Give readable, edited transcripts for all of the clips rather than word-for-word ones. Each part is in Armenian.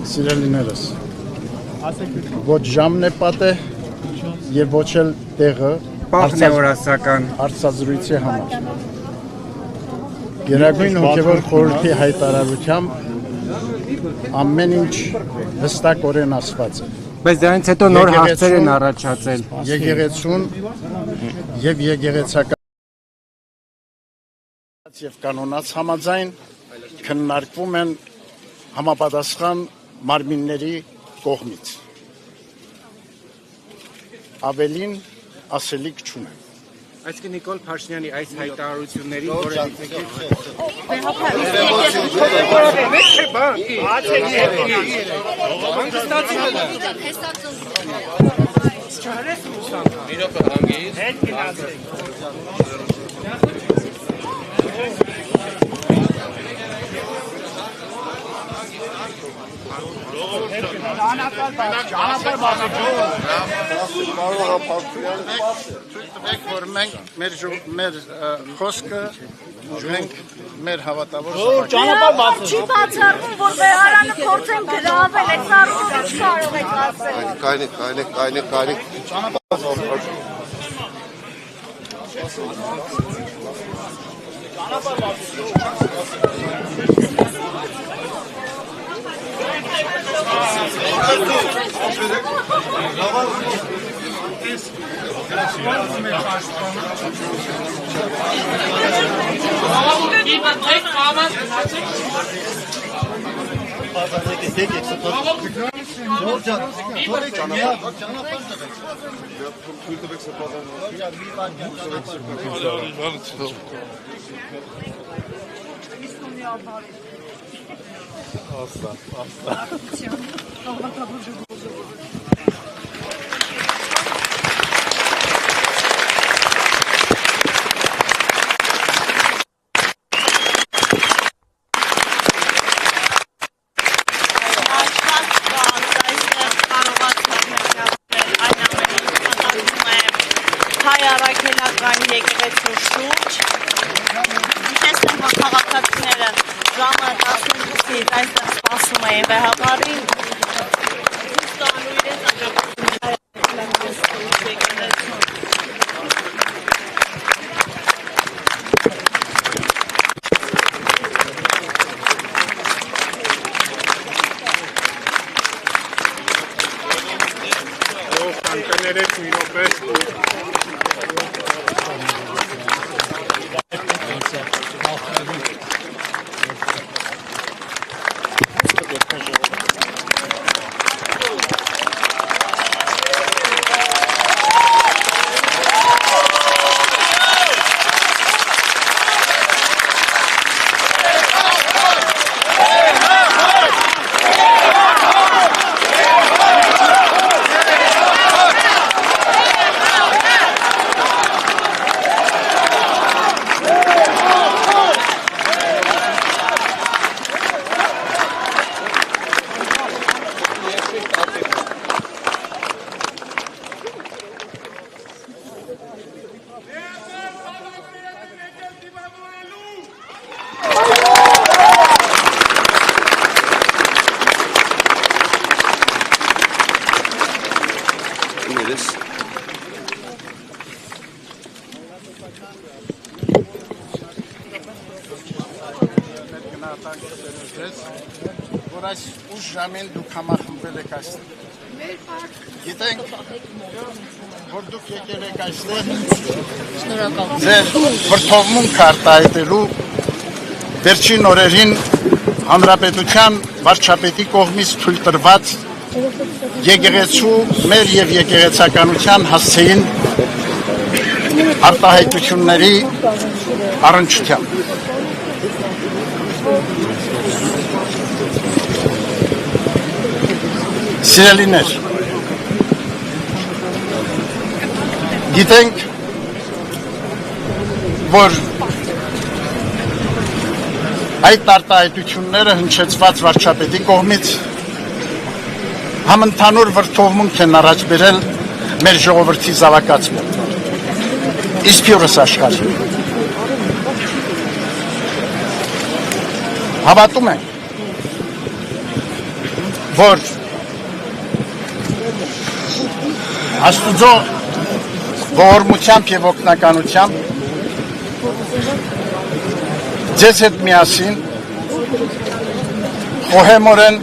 Սիրելիներս, ոչ ժամն է պատը և ոչ էլ տեղը հարցազրույցի համար։ Գերագույն հոգևոր խորհրդի հայտարարությամբ ամեն ինչ հստակորեն ասված է։ Բայց դրանից հետո նոր հարցեր են առաջացել։ Եկեղեցուն և եկեղեցական և կանոնաց համաձայն քննարկվում են համապատասխան մարմինների կողմից։ Ավելին ասելիք չունեմ։ Այսինքն Նիկոլ Փաշինյանի այս հայտարարությունների որ մենք մեր խոսքը ունենք մեր հավատավոր չի բացառվում, որ վեհարանը փորձեն գրավել, այդ սարունը ինչ կարող եք ասել։ Կայնիկ Հայ-առաքելական եկեղեցու շուրջ։ Հիշեցնեմ, որ քաղաքացիները ժամը 18-ից այստեղ սպասում էին վեհավարին։ Ստանու իրենց աջակցությունները հայ-առաքելական շուրջ եկեղեցուն։ որ այս ուշ ժամին դուք համախմբվել եք այստեղ։ Գիտենք, որ դուք եկել եք այստեղ ձեր վրդովմունքը արտահայտելու վերջին օրերին Հանրապետության վարչապետի կողմից թույլ տրված եկեղեցու մեր և եկեղեցականության հասցեին արտահայտությունների առնչությամբ։ Սիրելիներ, գիտենք, որ այդ արտահայտությունները հնչեցված վարչապետի կողմից համընդհանուր վրդովմունք են առաջ բերել մեր ժողովրդի զավակացման, իսկ յուրս աշխարհի։ Հավատում ենք, որ Աստուծո ողորմությամբ եւ օգնականությամբ ձեզ հետ միասին խոհեմորեն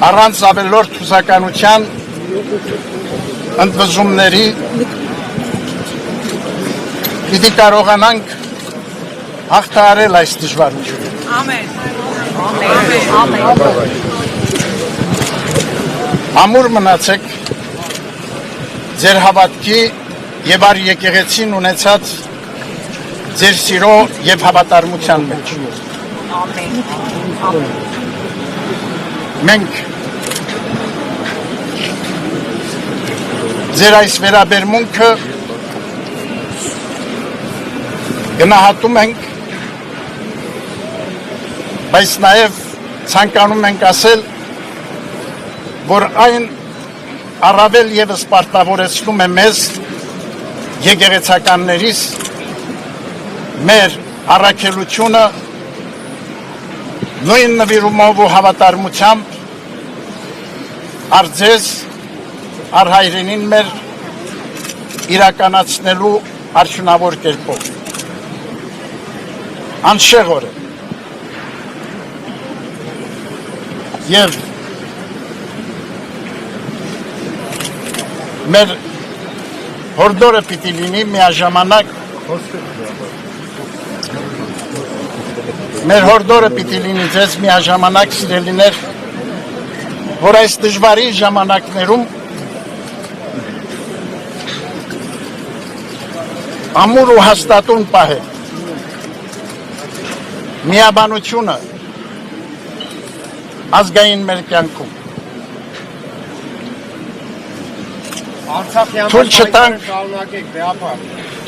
առանց ավելորդ հուսականության ընդվզումների պիտի կարողանանք հաղթահարել այս դժվարությունը։ Ամեն։ Ամուր մնացեք ձեր հավատքի եւ առ եկեղեցին ունեցած ձեր սիրո եւ հավատարմության մեջ։ Մենք ձեր այս վերաբերմունքը գնահատում ենք, բայց նաև ցանկանում ենք ասել, որ այն առավել եւս պարտավորեցնում է մեզ եկեղեցականներիս մեր առաքելությունը նույն նվիրումով ու հավատարմությամբ առ ձեզ, առ հայրենին մեր իրականացնելու արդյունավոր կերպով։ Անշեղորը եւ մեր հորդորը պիտի լինի միաժամանակ մեր հորդորը պիտի լինի ձեզ միաժամանակ սիրելիներ, որ այս դժվարի ժամանակներում ամուր ու հաստատուն պահել միաբանությունը ազգային մեր կյանքում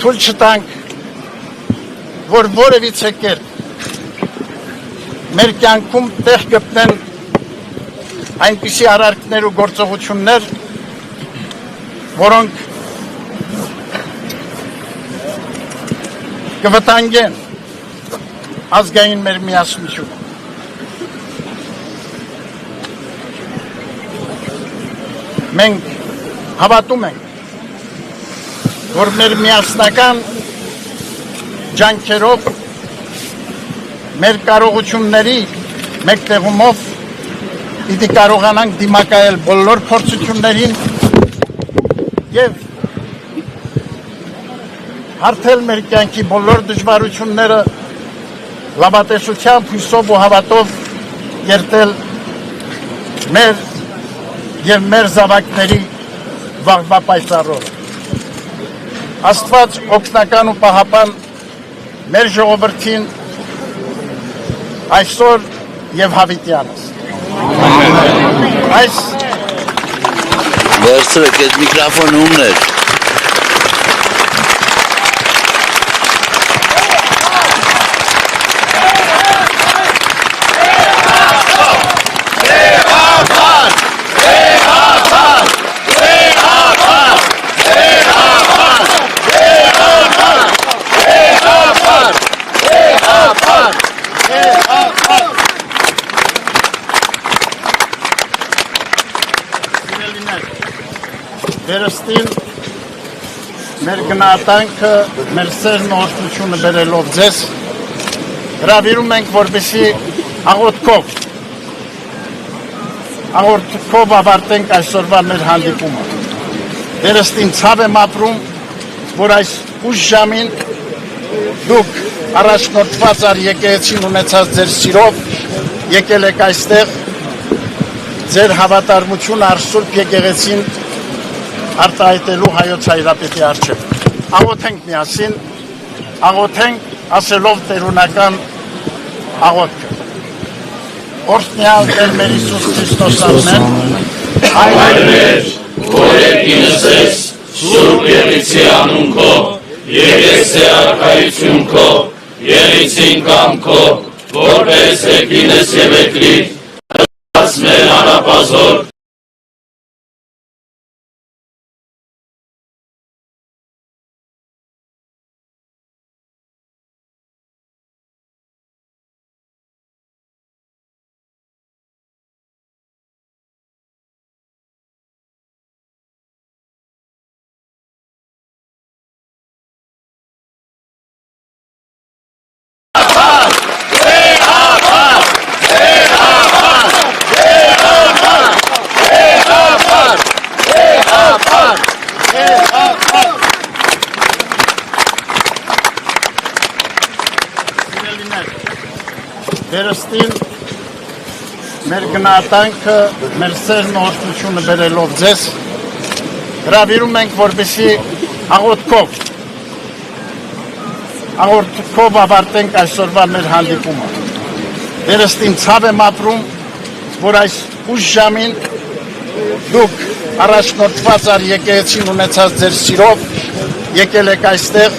թույլ չտանք, որ որևիցե կերպ մեր կյանքում տեղ գտնեն այնպիսի արարքներ ու գործողություններ, որոնք կվտանգեն ազգային մեր միասնությունը։ Մենք հավատում ենք, որ մեր միասնական ջանքերով, մեր կարողությունների մեկտեղումով պիտի կարողանանք դիմակայել բոլոր փորձություններին եւ հարթել մեր կյանքի բոլոր դժվարությունները լավատեսությամբ, հույսով ու հավատով կերտել մեր եւ մեր զավակների վաղվա պայծառով։ Աստված օգնական ու պահապան մեր ժողովրդին այսօր եւ հավիտյանս։ Այս Վերցրեք, այդ միկրոֆոնը ումն էր։ Վերստին մեր գնահատանքը, մեր սերն ու օրհնությունը բերելով ձեզ, հրավիրում ենք, որպեսզի աղոթքով ավարտենք այսօրվա մեր հանդիպումը։ Վերստին ցավ եմ ապրում, որ այս ուշ ժամին դուք առաջնորդված առ եկեղեցին ունեցած ձեր սիրով եկել եք այստեղ ձեր հավատարմությունը առ Սուրբ եկեղեցին արտահայտելու հայոց հայրապետի առջև։ Աղոթենք միասին, աղոթենք ասելով տերունական աղոթքը։ Օրհնյալ Տեր մեր Հիսուս Քրիստոս անեն, Հայր մեր, որ եկինս ես, Սուրբ Եղիցի անուն քո, եկեսե արքայություն քո, եղիցին կամ քո, որպես եկինս եւ եկրի, մեր անապազոր Առաջին մեր գնահատանքը, մեր սերն օրհնությունը բերելով ձեզ, հրավիրում ենք, որպեսզի աղոթքով ավարտենք այսօրվա մեր հանդիպումը։ Դերստին ցավ եմ ապրում, որ այս ուշ ժամին դուք առաջնորդված ար եկեղեցին ունեցած ձեր սիրով եկել եք այստեղ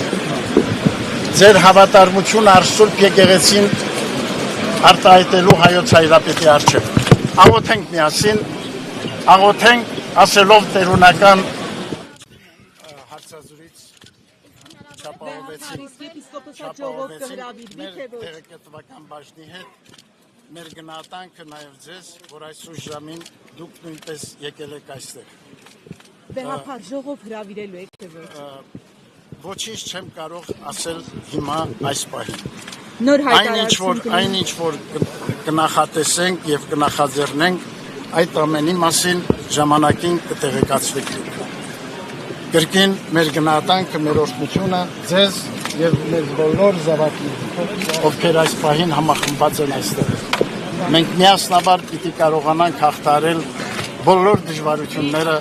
ձեր հավատարմություն Սուրբ եկեղեցին արտահայտելու հայոց հայրապետի առջև։ Աղոթենք միասին, աղոթենք ասելով տերունական հարցազրույց չապահովեցին մեր տեղեկատվական բաժնի հետ, մեր գնահատանքը նաև ձեզ, որ այս ուշ ժամին դուք նույնպես եկել եք այստեղ։ Բեղափար ժողով հրավիրելու եք թե ոչ։ Ոչինչ չեմ կարող ասել հիմա այս պահին։ Նոր հայտարարություն Այն ինչ որ կնախատեսենք եւ կնախաձեռնենք, այդ ամենի մասին ժամանակին կտեղեկացվեք։ Կրկին մեր գնահատանքը, մեր օրհնությունը ձեզ եւ մեր բոլոր զավակներին, ովքեր այս պահին համախմբված են այստեղ։ Մենք միասնաբար պիտի կարողանանք հաղթահարել բոլոր դժվարությունները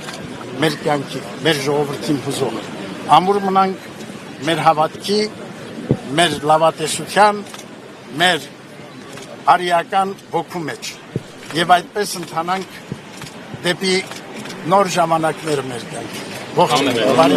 մեր կյանքի, մեր ժողովրդին հուզող։ Ամուր մնանք մեր հավատքի, մեր լավատեսության, մեր արիական ոգու մեջ եւ այդպես ընթանանք դեպի նոր ժամանակներ մեր կյանքի։ Ողջույն